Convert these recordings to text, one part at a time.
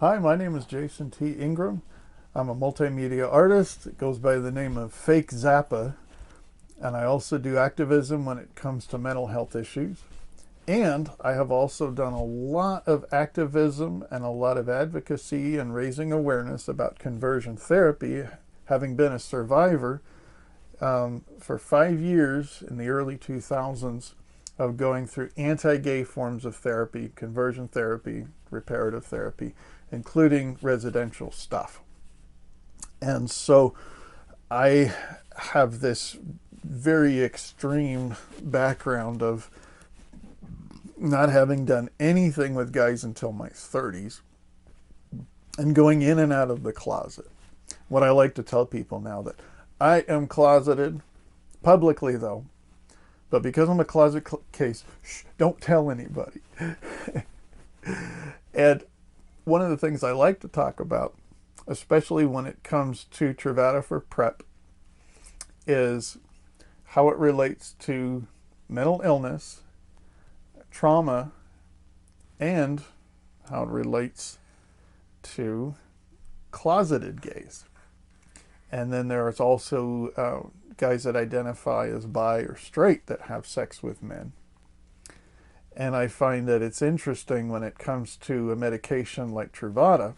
Hi, my name is Jason T. Ingram. I'm a multimedia artist. It goes by the name of Fake Zappa. And I also do activism when it comes to mental health issues. And I have also done a lot of activism and a lot of advocacy and raising awareness about conversion therapy, having been a survivor for 5 years in the early 2000s of going through anti-gay forms of therapy, conversion therapy, reparative therapy, including residential stuff. And so I have this very extreme background of not having done anything with guys until my 30s and going in and out of the closet. What I like to tell people now that I am closeted publicly though, but because I'm a closet case, don't tell anybody. And one of the things I like to talk about, especially when it comes to Truvada for PrEP, is how it relates to mental illness, trauma, and how it relates to closeted gays. And then there's also guys that identify as bi or straight that have sex with men. And I find that it's interesting when it comes to a medication like Truvada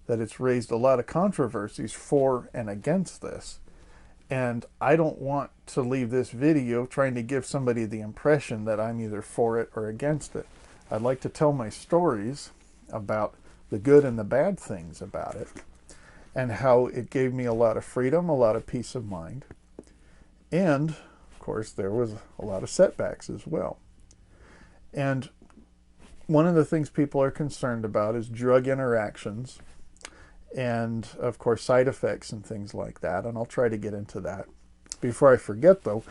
that it's raised a lot of controversies for and against this. And I don't want to leave this video trying to give somebody the impression that I'm either for it or against it. I'd like to tell my stories about the good and the bad things about it and how it gave me a lot of freedom, a lot of peace of mind. And, of course, there was a lot of setbacks as well. And one of the things people are concerned about is drug interactions and, of course, side effects and things like that. And I'll try to get into that. Before I forget, though,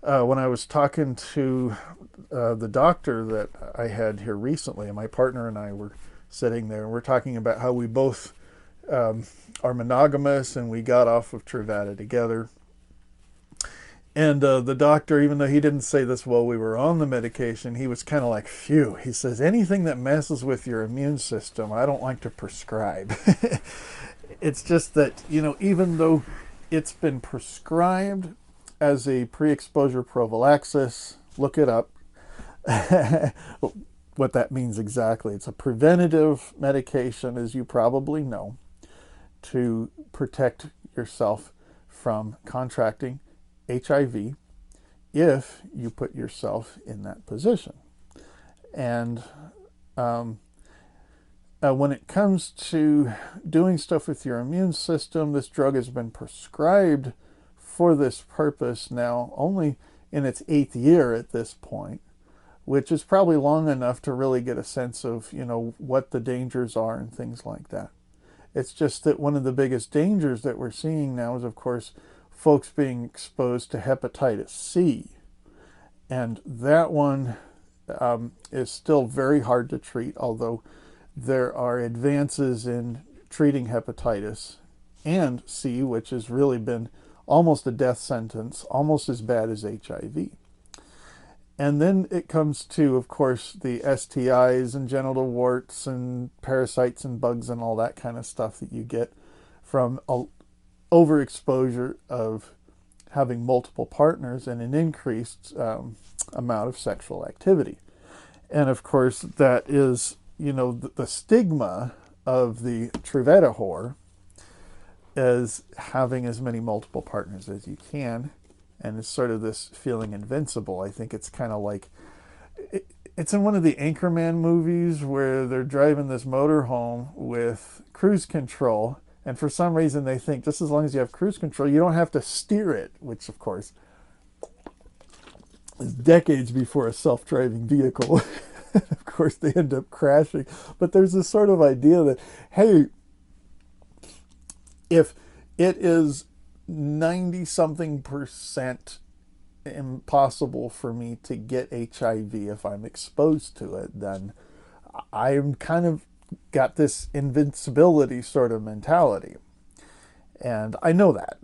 when I was talking to the doctor that I had here recently, and my partner and I were sitting there, and we're talking about how we both are monogamous and we got off of Truvada together. And the doctor, even though he didn't say this while we were on the medication, he was kind of like, phew. He says, anything that messes with your immune system, I don't like to prescribe. It's just that, even though it's been prescribed as a pre-exposure prophylaxis, look it up, what that means exactly. It's a preventative medication, as you probably know, to protect yourself from contracting HIV if you put yourself in that position. And when it comes to doing stuff with your immune system, this drug has been prescribed for this purpose now only in its 8th year at this point, which is probably long enough to really get a sense of, what the dangers are and things like that. It's just that one of the biggest dangers that we're seeing now is, of course, folks being exposed to hepatitis C. And that one is still very hard to treat, although there are advances in treating hepatitis and C, which has really been almost a death sentence, almost as bad as HIV. And then it comes to, of course, the STIs and genital warts and parasites and bugs and all that kind of stuff that you get from overexposure of having multiple partners and an increased amount of sexual activity. And of course, that is, the stigma of the truvadawhore is having as many multiple partners as you can. And it's sort of this feeling invincible. I think it's kind of like, it's in one of the Anchorman movies where they're driving this motorhome with cruise control. And for some reason, they think just as long as you have cruise control, you don't have to steer it, which, of course, is decades before a self-driving vehicle. Of course, they end up crashing. But there's this sort of idea that, hey, if it is 90-something% impossible for me to get HIV if I'm exposed to it, then I'm kind of got this invincibility sort of mentality. And I know that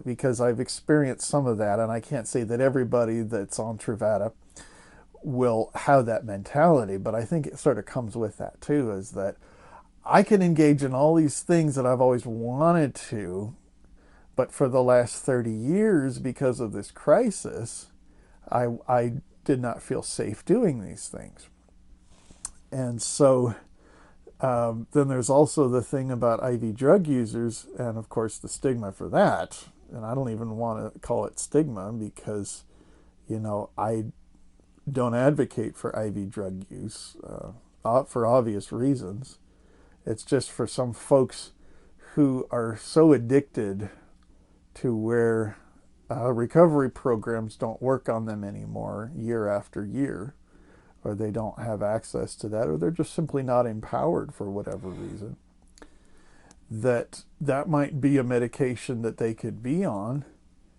because I've experienced some of that, and I can't say that everybody that's on Truvada will have that mentality, but I think it sort of comes with that too, is that I can engage in all these things that I've always wanted to, but for the last 30 years, because of this crisis, I did not feel safe doing these things. And so then there's also the thing about IV drug users, and of course the stigma for that. And I don't even want to call it stigma because, I don't advocate for IV drug use for obvious reasons. It's just for some folks who are so addicted to where recovery programs don't work on them anymore year after year, or they don't have access to that, or they're just simply not empowered for whatever reason, that might be a medication that they could be on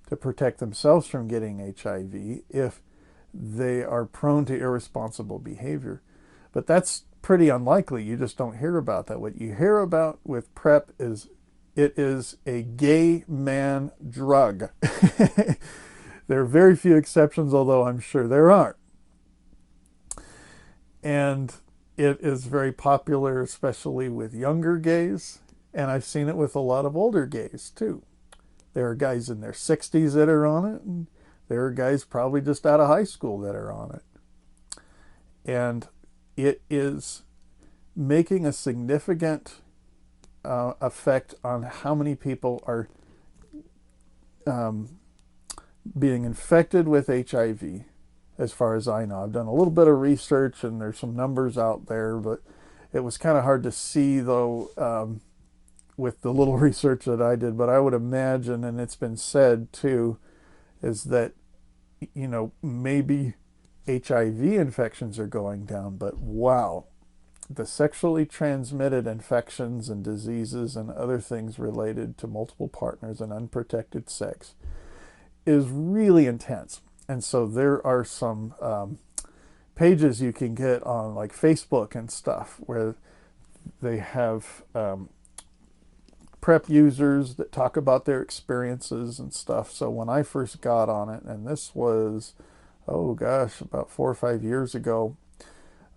to protect themselves from getting HIV if they are prone to irresponsible behavior. But that's pretty unlikely. You just don't hear about that. What you hear about with PrEP is it is a gay man drug. There are very few exceptions, although I'm sure there aren't. And it is very popular, especially with younger gays. And I've seen it with a lot of older gays, too. There are guys in their 60s that are on it, and there are guys probably just out of high school that are on it. And it is making a significant effect on how many people are being infected with HIV, as far as I know. I've done a little bit of research, and there's some numbers out there, but it was kind of hard to see, though, with the little research that I did. But I would imagine, and it's been said too, is that, maybe HIV infections are going down, but wow, the sexually transmitted infections and diseases and other things related to multiple partners and unprotected sex is really intense. And so there are some pages you can get on like Facebook and stuff where they have PrEP users that talk about their experiences and stuff. So when I first got on it, and this was, about 4 or 5 years ago,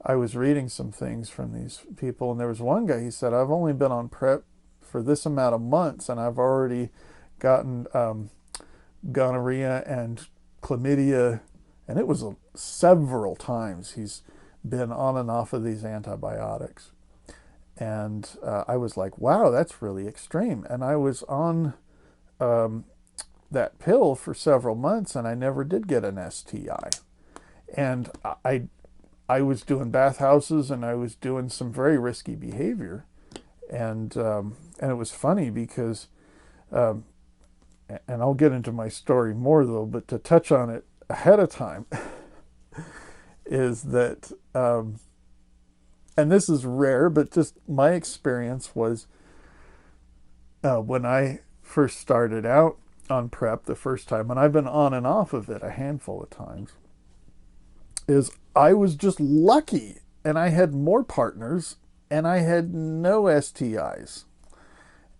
I was reading some things from these people, and there was one guy, he said, I've only been on PrEP for this amount of months, and I've already gotten gonorrhea and chlamydia, and it was several times he's been on and off of these antibiotics. And I was like, wow, that's really extreme. And I was on that pill for several months, and I never did get an STI. And I was doing bathhouses, and I was doing some very risky behavior. And it was funny because, and I'll get into my story more though, but to touch on it ahead of time, is that, and this is rare, but just my experience was when I first started out on PrEP the first time, and I've been on and off of it a handful of times, is I was just lucky, and I had more partners, and I had no STIs.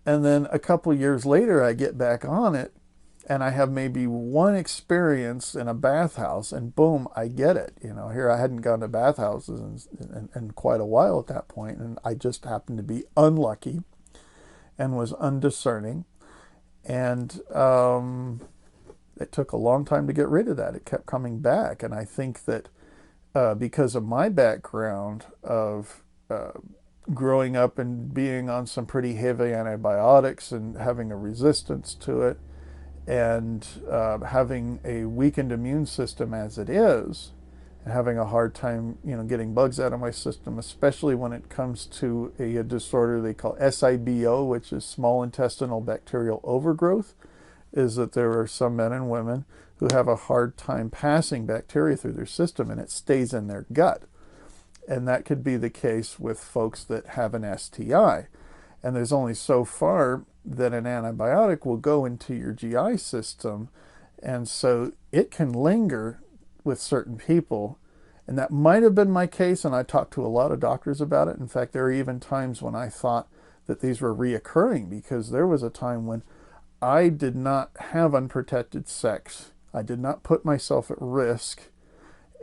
And then a couple years later, I get back on it, and I have maybe one experience in a bathhouse, and boom, I get it. Here I hadn't gone to bathhouses in quite a while at that point, and I just happened to be unlucky and was undiscerning. And it took a long time to get rid of that. It kept coming back, and I think that because of my background of growing up and being on some pretty heavy antibiotics and having a resistance to it, and having a weakened immune system as it is, and having a hard time, getting bugs out of my system, especially when it comes to a disorder they call SIBO, which is small intestinal bacterial overgrowth, is that there are some men and women who have a hard time passing bacteria through their system, and it stays in their gut. And that could be the case with folks that have an STI. And there's only so far that an antibiotic will go into your GI system, and so it can linger with certain people. And that might have been my case, and I talked to a lot of doctors about it. In fact, there are even times when I thought that these were reoccurring, because there was a time when I did not have unprotected sex. I did not put myself at risk,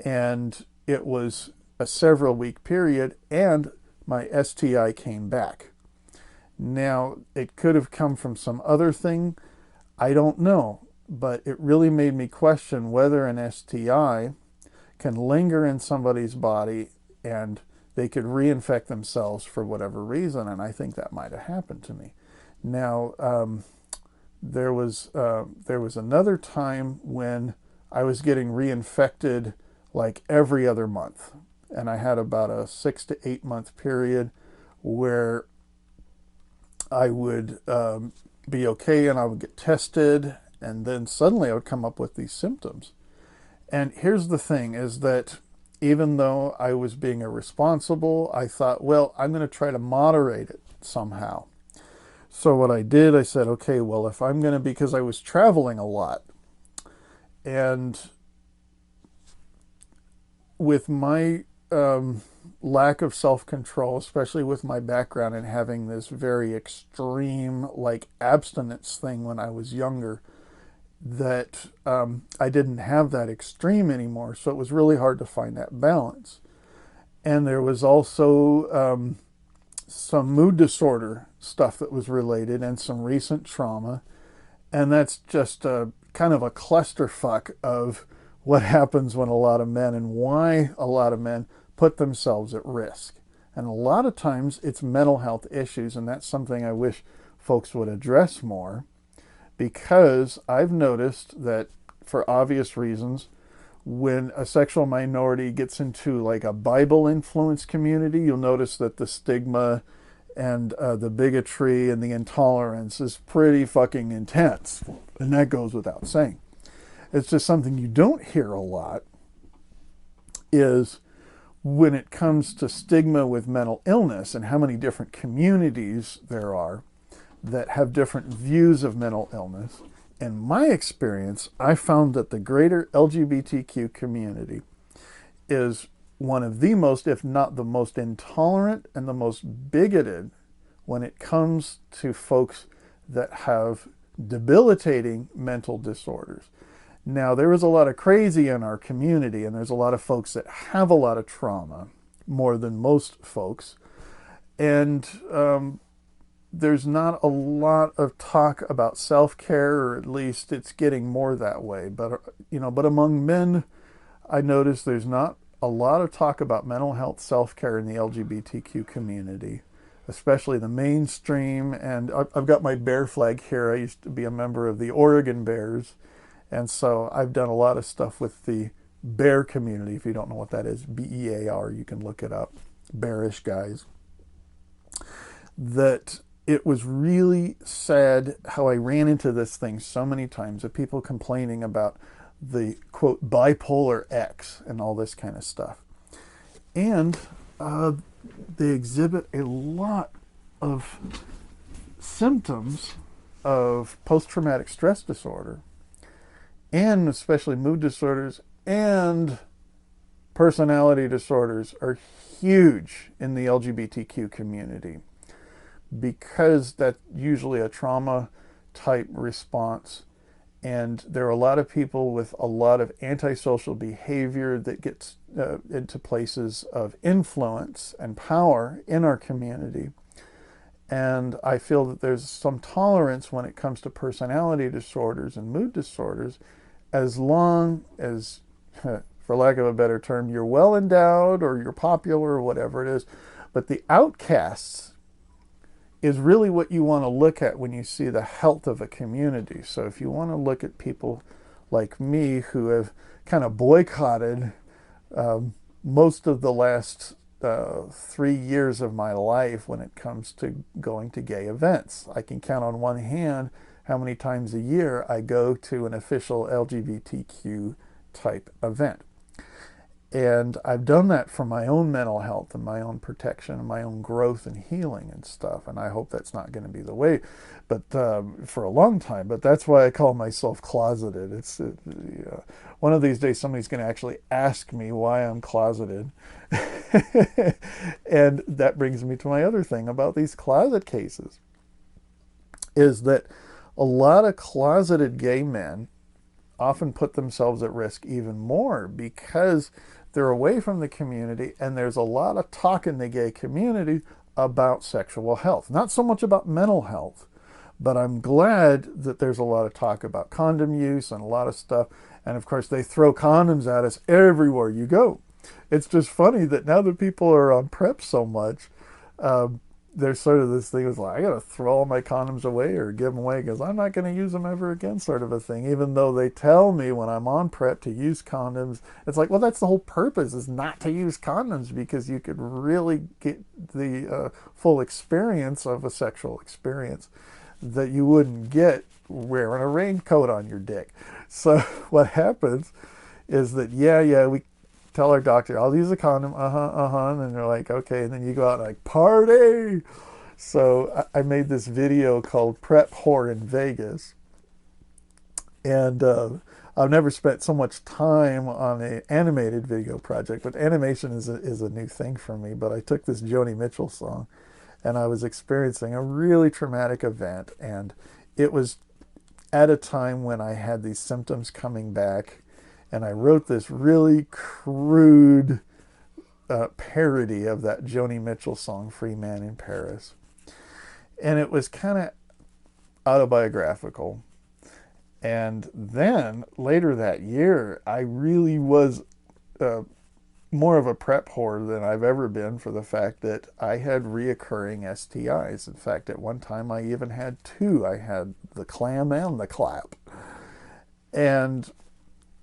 and it was a several week period, and my STI came back. Now, it could have come from some other thing. I don't know. But it really made me question whether an STI can linger in somebody's body and they could reinfect themselves for whatever reason. And I think that might have happened to me. Now, there was another time when I was getting reinfected like every other month. And I had about a 6 to 8 month period where I would be okay and I would get tested, and then suddenly I would come up with these symptoms. And here's the thing, is that even though I was being irresponsible, I thought, well, I'm going to try to moderate it somehow. So what I did, I said, okay, well, if I'm going to, because I was traveling a lot, and with my lack of self-control, especially with my background and having this very extreme, like, abstinence thing when I was younger, that I didn't have that extreme anymore. So it was really hard to find that balance. And there was also some mood disorder stuff that was related and some recent trauma. And that's just a kind of a clusterfuck of what happens when a lot of men, and why a lot of men put themselves at risk. And a lot of times it's mental health issues, and that's something I wish folks would address more, because I've noticed that, for obvious reasons, when a sexual minority gets into like a Bible influenced community, you'll notice that the stigma and the bigotry and the intolerance is pretty fucking intense. And that goes without saying. It's just something you don't hear a lot, is when it comes to stigma with mental illness and how many different communities there are that have different views of mental illness. In my experience, I found that the greater LGBTQ community is one of the most, if not the most, intolerant and the most bigoted when it comes to folks that have debilitating mental disorders. Now, there is a lot of crazy in our community, and there's a lot of folks that have a lot of trauma, more than most folks. And there's not a lot of talk about self-care, or at least it's getting more that way. But, but among men, I notice there's not a lot of talk about mental health self-care in the LGBTQ community, especially the mainstream. And I've got my bear flag here. I used to be a member of the Oregon Bears. And so I've done a lot of stuff with the bear community. If you don't know what that is, BEAR, you can look it up. Bearish guys. That it was really sad how I ran into this thing so many times, of people complaining about the, quote, bipolar X and all this kind of stuff. And they exhibit a lot of symptoms of post-traumatic stress disorder, and especially mood disorders and personality disorders are huge in the LGBTQ community, because that's usually a trauma type response. And there are a lot of people with a lot of antisocial behavior that gets into places of influence and power in our community. And I feel that there's some tolerance when it comes to personality disorders and mood disorders, as long as, for lack of a better term, you're well endowed or you're popular or whatever it is. But the outcasts is really what you want to look at when you see the health of a community. So if you want to look at people like me who have kind of boycotted most of the last 3 years of my life when it comes to going to gay events. I can count on one hand how many times a year I go to an official LGBTQ type event. And I've done that for my own mental health and my own protection and my own growth and healing and stuff. And I hope that's not going to be the way, but for a long time. But that's why I call myself closeted. It's one of these days somebody's going to actually ask me why I'm closeted. And that brings me to my other thing about these closet cases, is that a lot of closeted gay men often put themselves at risk even more, because they're away from the community, and there's a lot of talk in the gay community about sexual health. Not so much about mental health, but I'm glad that there's a lot of talk about condom use and a lot of stuff. And of course, they throw condoms at us everywhere you go. It's just funny that now that people are on PrEP so much, there's sort of this thing of like, I got to throw all my condoms away or give them away because I'm not going to use them ever again, sort of a thing. Even though they tell me when I'm on PrEP to use condoms, it's like, well, that's the whole purpose, is not to use condoms, because you could really get the full experience of a sexual experience that you wouldn't get wearing a raincoat on your dick. So what happens is that, we tell our doctor, I'll use a condom, and then they're like, okay, and then you go out and like, party. So I made this video called Prep Whore in Vegas, and I've never spent so much time on an animated video project, but animation is a new thing for me. But I took this Joni Mitchell song, and I was experiencing a really traumatic event, and it was at a time when I had these symptoms coming back. And I wrote this really crude parody of that Joni Mitchell song, Free Man in Paris. And it was kind of autobiographical. And then later that year, I really was more of a PrEP whore than I've ever been, for the fact that I had reoccurring STIs. In fact, at one time I even had two. I had the clam and the clap. And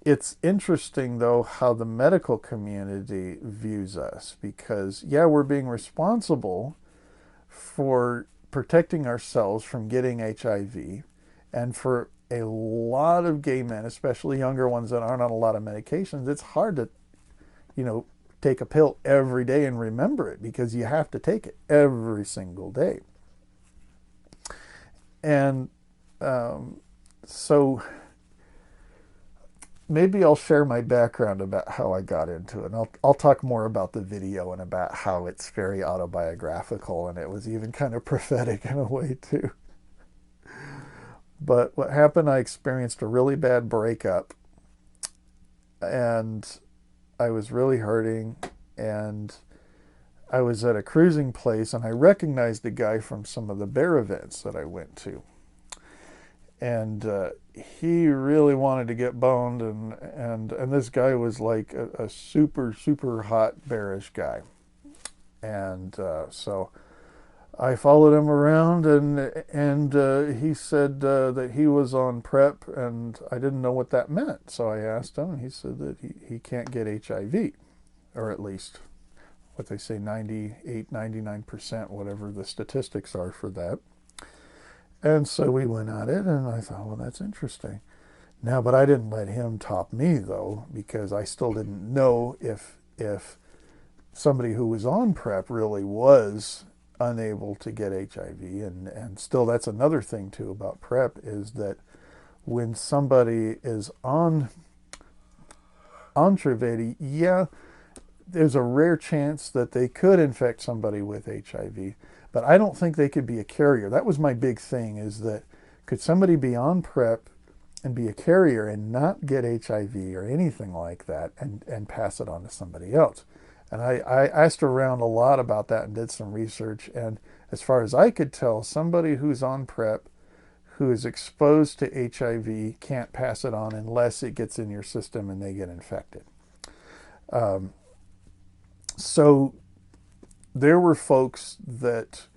it's interesting, though, how the medical community views us, because, we're being responsible for protecting ourselves from getting HIV, and for a lot of gay men, especially younger ones that aren't on a lot of medications, it's hard to, take a pill every day and remember it, because you have to take it every single day. And so maybe I'll share my background about how I got into it. And I'll talk more about the video and about how it's very autobiographical, and it was even kind of prophetic in a way too. But what happened, I experienced a really bad breakup, and I was really hurting, and I was at a cruising place, and I recognized a guy from some of the bear events that I went to. And he really wanted to get boned, and this guy was like a super, super hot bearish guy. And so I followed him around, and he said that he was on PrEP, and I didn't know what that meant. So I asked him, and he said that he can't get HIV, or at least what they say, 98, 99%, whatever the statistics are for that. And so we went at it, and I thought, well, that's interesting. Now, but I didn't let him top me, though, because I still didn't know if somebody who was on PrEP really was unable to get HIV. And still, that's another thing, too, about PrEP, is that when somebody is on Truvada, there's a rare chance that they could infect somebody with HIV. But I don't think they could be a carrier. That was my big thing, is that could somebody be on PrEP and be a carrier and not get HIV or anything like that, and pass it on to somebody else? And I asked around a lot about that and did some research. And as far as I could tell, somebody who's on PrEP who is exposed to HIV can't pass it on unless it gets in your system and they get infected. So there were folks that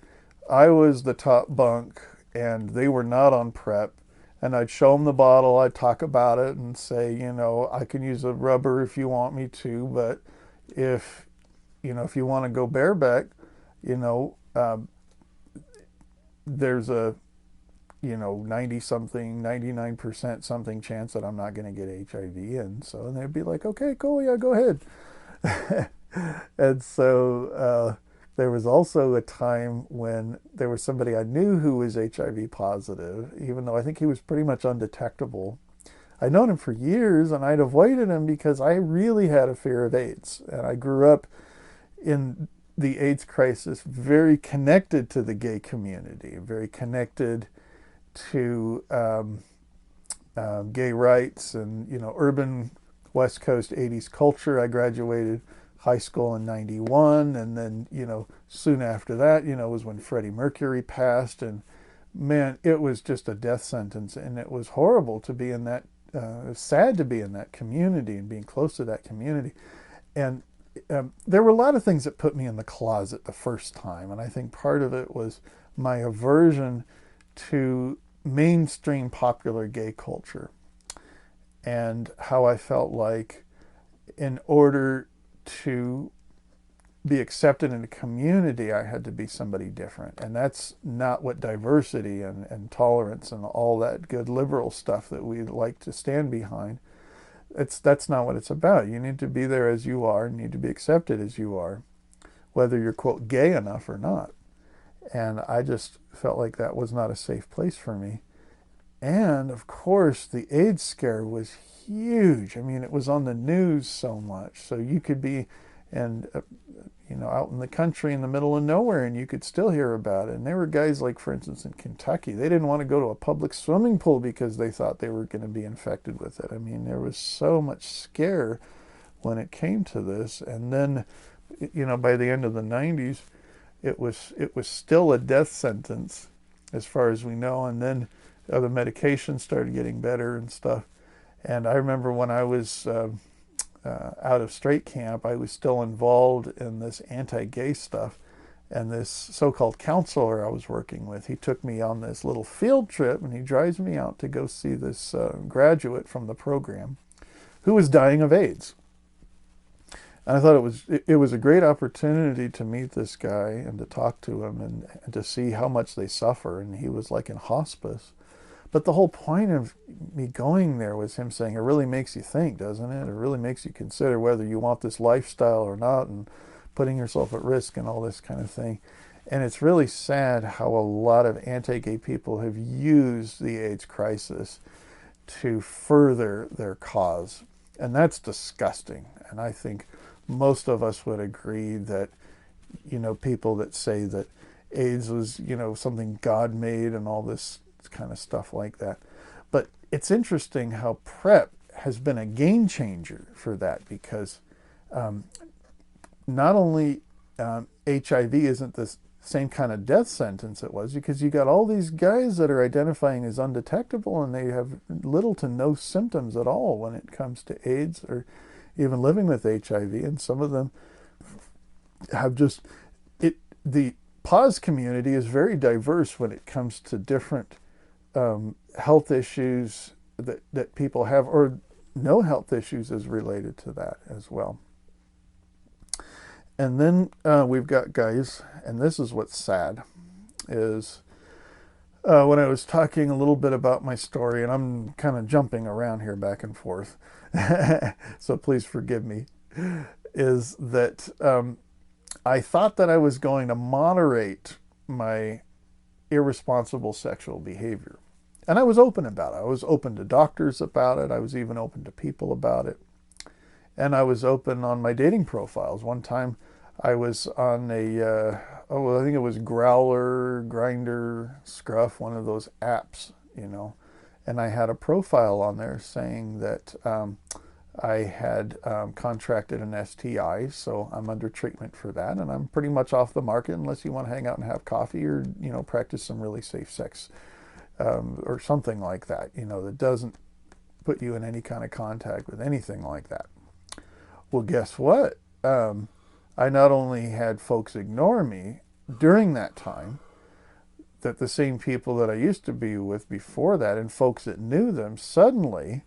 I was the top bunk and they were not on PrEP, and I'd show them the bottle, I'd talk about it and say, I can use a rubber if you want me to, but if you want to go bareback, there's a 90 something, 99% something chance that I'm not going to get HIV. And so they'd be like, okay, cool, yeah, go ahead. And so there was also a time when there was somebody I knew who was HIV positive, even though I think he was pretty much undetectable. I'd known him for years, and I'd avoided him because I really had a fear of AIDS. And I grew up in the AIDS crisis very connected to the gay community, very connected to gay rights and, urban West Coast 80s culture. I graduated high school in 91, and then, soon after that, was when Freddie Mercury passed, and man, it was just a death sentence, and it was horrible to be in that, it was sad to be in that community and being close to that community. And there were a lot of things that put me in the closet the first time, and I think part of it was my aversion to mainstream popular gay culture, and how I felt like in order to be accepted in a community, I had to be somebody different. And that's not what diversity and tolerance and all that good liberal stuff that we like to stand behind, that's not what it's about. You need to be there as you are, and need to be accepted as you are, whether you're, quote, gay enough or not. And I just felt like that was not a safe place for me. And of course, the AIDS scare was huge. I mean, it was on the news so much. So you could be out in the country in the middle of nowhere, and you could still hear about it. And there were guys like, for instance, in Kentucky, they didn't want to go to a public swimming pool because they thought they were going to be infected with it. I mean, there was so much scare when it came to this. And then, by the end of the 90s, it was still a death sentence as far as we know. And then the medications started getting better and stuff. And I remember when I was out of straight camp, I was still involved in this anti-gay stuff. And this so-called counselor I was working with, he took me on this little field trip, and he drives me out to go see this graduate from the program who was dying of AIDS. And I thought it was a great opportunity to meet this guy and to talk to him and to see how much they suffer. And he was like in hospice. But the whole point of me going there was him saying, it really makes you think, doesn't it? It really makes you consider whether you want this lifestyle or not, and putting yourself at risk and all this kind of thing. And it's really sad how a lot of anti-gay people have used the AIDS crisis to further their cause. And that's disgusting. And I think most of us would agree that, people that say that AIDS was, something God made and all this kind of stuff like that. But it's interesting how PrEP has been a game changer for that, because not only HIV isn't the same kind of death sentence it was, because you got all these guys that are identifying as undetectable, and they have little to no symptoms at all when it comes to AIDS or even living with HIV, and some of them have just the PAUSE community is very diverse when it comes to different health issues that people have, or no health issues is related to that as well. And then we've got guys, and this is what's sad, is when I was talking a little bit about my story, and I'm kind of jumping around here back and forth, so please forgive me, is that I thought that I was going to moderate my irresponsible sexual behavior. And I was open about it. I was open to doctors about it. I was even open to people about it. And I was open on my dating profiles. One time I was on I think it was Growler, Grinder, Scruff, one of those apps, And I had a profile on there saying that I had contracted an STI, so I'm under treatment for that. And I'm pretty much off the market unless you want to hang out and have coffee or, practice some really safe sex. Or something like that, that doesn't put you in any kind of contact with anything like that. Well, guess what? I not only had folks ignore me during that time, that the same people that I used to be with before that, and folks that knew them, suddenly,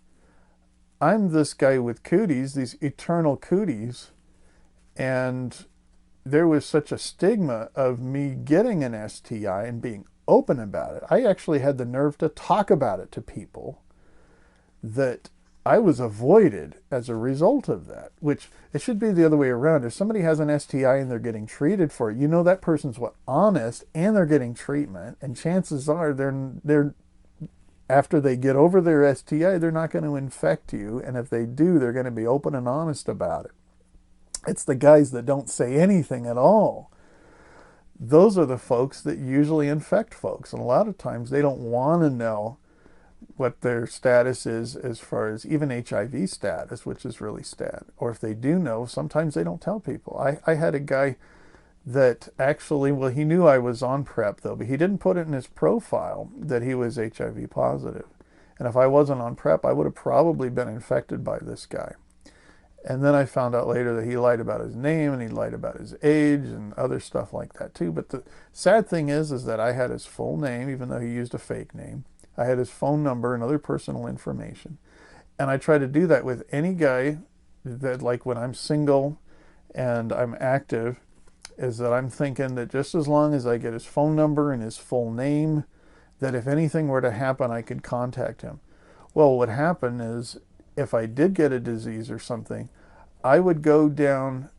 I'm this guy with cooties, these eternal cooties, and there was such a stigma of me getting an STI and being open about it. I actually had the nerve to talk about it to people, that I was avoided as a result of that, which it should be the other way around. If somebody has an STI and they're getting treated for it, that person's honest, and they're getting treatment, and chances are they're after they get over their STI, they're not going to infect you, and if they do, they're going to be open and honest about it. It's the guys that don't say anything at all. Those are the folks that usually infect folks. And a lot of times they don't want to know what their status is as far as even HIV status, which is really sad. Or if they do know, sometimes they don't tell people. I had a guy that actually, well, he knew I was on PrEP though, but he didn't put it in his profile that he was HIV positive. And if I wasn't on PrEP, I would have probably been infected by this guy. And then I found out later that he lied about his name and he lied about his age and other stuff like that too. But the sad thing is that I had his full name, even though he used a fake name. I had his phone number and other personal information. And I try to do that with any guy that, like when I'm single and I'm active, is that I'm thinking that just as long as I get his phone number and his full name, that if anything were to happen, I could contact him. Well, what happened is if I did get a disease or something, I would go down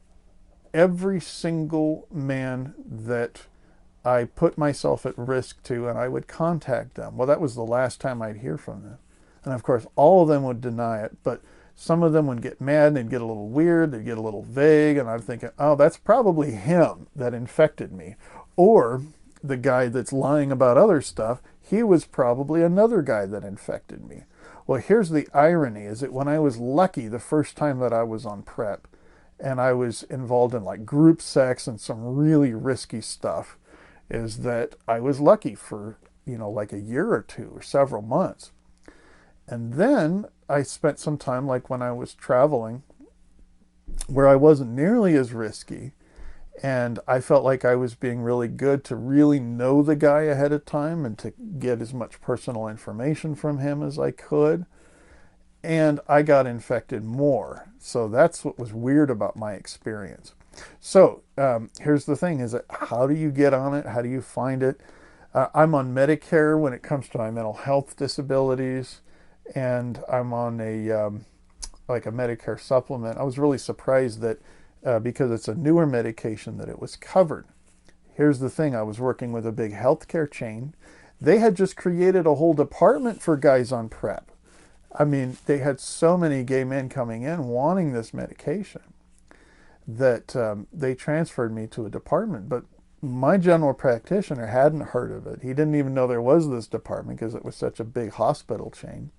every single man that I put myself at risk to, and I would contact them. Well, that was the last time I'd hear from them. And of course, all of them would deny it, but some of them would get mad and they'd get a little weird, they'd get a little vague, and I'm thinking, oh, that's probably him that infected me. Or the guy that's lying about other stuff, he was probably another guy that infected me. Well, here's the irony, is that when I was lucky the first time that I was on PrEP, and I was involved in like group sex and some really risky stuff, is that I was lucky for, like a year or two or several months. And then I spent some time, like when I was traveling, where I wasn't nearly as risky. And I felt like I was being really good to really know the guy ahead of time and to get as much personal information from him as I could. And I got infected more. So that's what was weird about my experience. So here's the thing, is that how do you get on it? How do you find it? I'm on Medicare when it comes to my mental health disabilities. And I'm on like a Medicare supplement. I was really surprised that because it's a newer medication that it was covered. Here's the thing, I was working with a big healthcare chain. They had just created a whole department for guys on PrEP. I mean, they had so many gay men coming in wanting this medication that they transferred me to a department. But my general practitioner hadn't heard of it. He didn't even know there was this department because it was such a big hospital chain.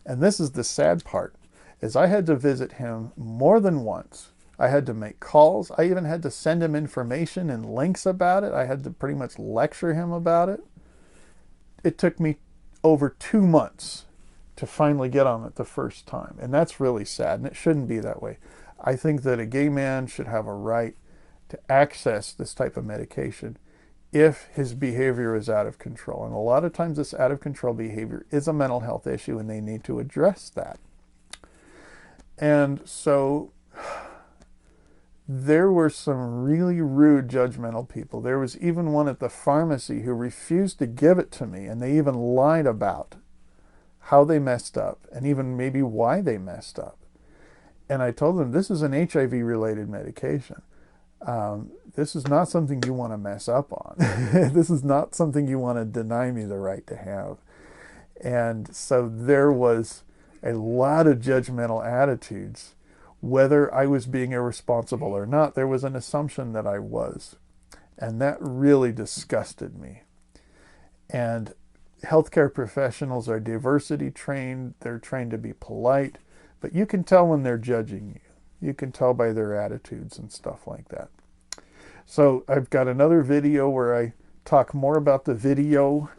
And this is the sad part, is I had to visit him more than once. I had to make calls. I even had to send him information and links about it. I had to pretty much lecture him about it. It took me over 2 months to finally get on it the first time. And that's really sad, and it shouldn't be that way. I think that a gay man should have a right to access this type of medication if his behavior is out of control. And a lot of times this out of control behavior is a mental health issue, and they need to address that. And so there were some really rude, judgmental people. There was even one at the pharmacy who refused to give it to me, and they even lied about how they messed up and even maybe why they messed up. And I told them, this is an HIV-related medication. This is not something you want to mess up on. This is not something you want to deny me the right to have. And so there was a lot of judgmental attitudes. Whether I was being irresponsible or not, there was an assumption that I was. And that really disgusted me. And healthcare professionals are diversity trained. They're trained to be polite. But you can tell when they're judging you. You can tell by their attitudes and stuff like that. So I've got another video where I talk more about the video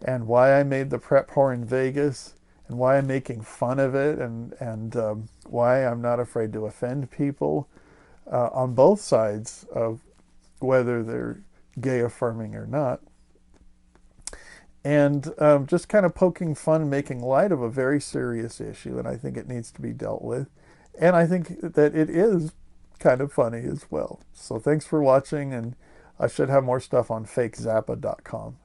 and why I made the PrEP whore in Vegas and why I'm making fun of it and why I'm not afraid to offend people on both sides of whether they're gay affirming or not. And just kind of poking fun, making light of a very serious issue, and I think it needs to be dealt with. And I think that it is kind of funny as well. So thanks for watching, and I should have more stuff on fakezappa.com.